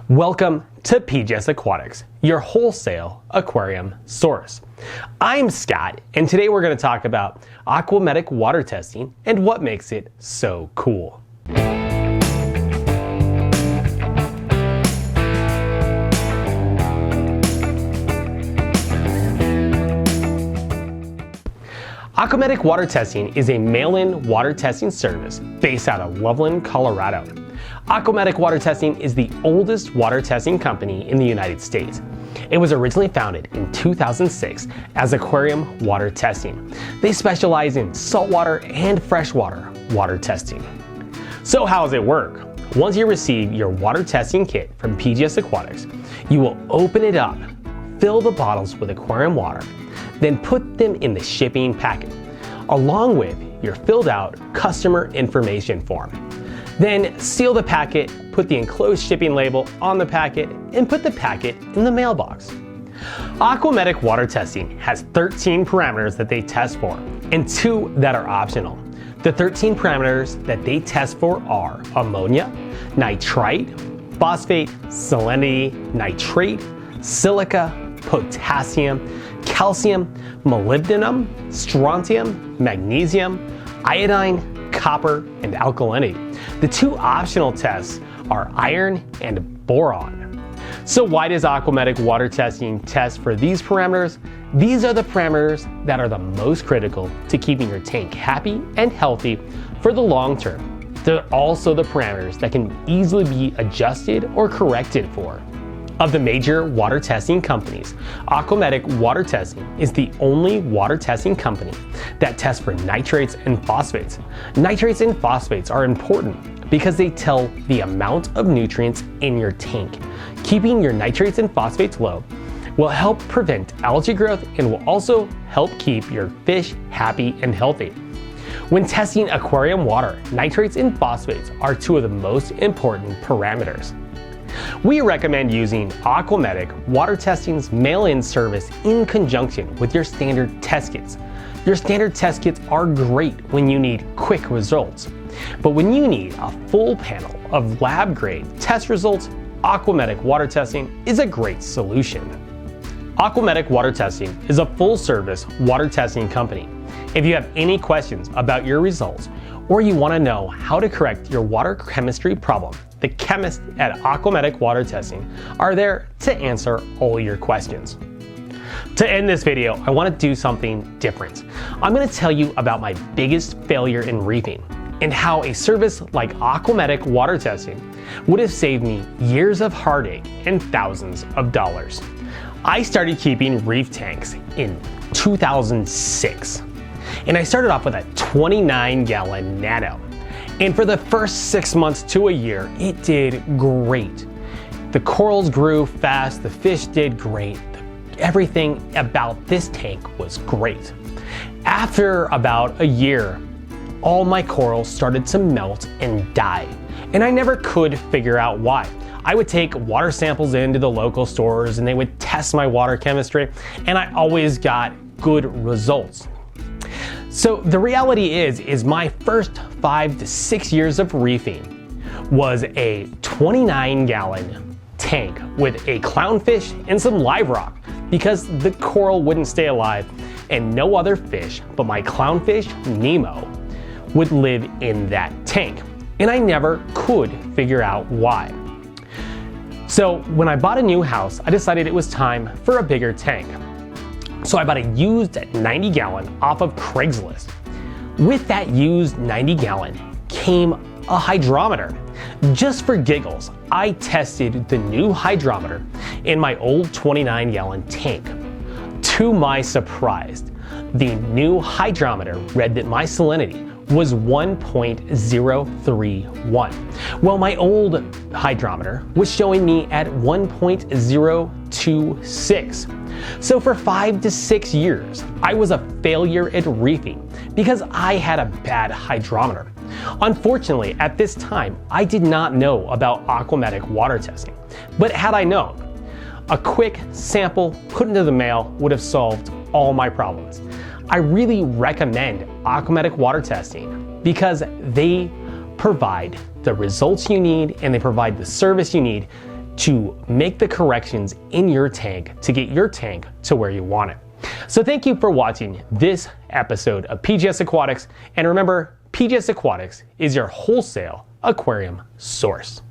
Welcome to PGSaquatics, your wholesale aquarium source. I'm Scott, and today we're going to talk about Aqua Medic water testing and what makes it so cool. Aqua Medic water testing is a mail-in water testing service based out of Loveland, Colorado. Aqua Medic water testing is the oldest water testing company in the United States. It was originally founded in 2006 as Aquarium Water Testing. They specialize in saltwater and freshwater water testing. So how does it work? Once you receive your water testing kit from PGSaquatics, you will open it up, fill the bottles with aquarium water, then put them in the shipping packet, along with your filled out customer information form. Then seal the packet, put the enclosed shipping label on the packet, and put the packet in the mailbox. Aqua Medic water testing has 13 parameters that they test for, and 2 that are optional. The 13 parameters that they test for are ammonia, nitrite, phosphate, salinity, nitrate, silica, potassium, calcium, molybdenum, strontium, magnesium, iodine, copper, and alkalinity. The 2 optional tests are iron and boron. So why does Aqua Medic water testing test for these parameters? These are the parameters that are the most critical to keeping your tank happy and healthy for the long term. They're also the parameters that can easily be adjusted or corrected for. Of the major water testing companies, Aqua Medic water testing is the only water testing company that tests for nitrates and phosphates. Nitrates and phosphates are important because they tell the amount of nutrients in your tank. Keeping your nitrates and phosphates low will help prevent algae growth and will also help keep your fish happy and healthy. When testing aquarium water, nitrates and phosphates are 2 of the most important parameters. We recommend using Aqua Medic water testing's mail-in service in conjunction with your standard test kits. Your standard test kits are great when you need quick results, but when you need a full panel of lab-grade test results, Aqua Medic water testing is a great solution. Aqua Medic water testing is a full-service water testing company. If you have any questions about your results, or you want to know how to correct your water chemistry problem, the chemists at Aqua Medic water testing are there to answer all your questions. To end this video, I want to do something different. I'm going to tell you about my biggest failure in reefing and how a service like Aqua Medic water testing would have saved me years of heartache and thousands of dollars. I started keeping reef tanks in 2006, and I started off with a 29-gallon nano. And for the first 6 months to a year, it did great. The corals grew fast, the fish did great. Everything about this tank was great. After about a year, all my corals started to melt and die, and I never could figure out why. I would take water samples into the local stores and they would test my water chemistry, and I always got good results. So the reality is my first 5 to 6 years of reefing was a 29-gallon tank with a clownfish and some live rock because the coral wouldn't stay alive and no other fish but my clownfish, Nemo, would live in that tank. And I never could figure out why. So when I bought a new house, I decided it was time for a bigger tank. So I bought a used 90-gallon off of Craigslist. With that used 90-gallon came a hydrometer. Just for giggles, I tested the new hydrometer in my old 29-gallon tank. To my surprise, the new hydrometer read that my salinity was 1.031. Well, my old hydrometer was showing me at 1.026. So for 5 to 6 years, I was a failure at reefing because I had a bad hydrometer. Unfortunately, at this time, I did not know about Aqua Medic water testing. But had I known, a quick sample put into the mail would have solved all my problems. I really recommend Aqua Medic water testing because they provide the results you need and they provide the service you need to make the corrections in your tank to get your tank to where you want it. So thank you for watching this episode of PGS Aquatics, and remember, PGS Aquatics is your wholesale aquarium source.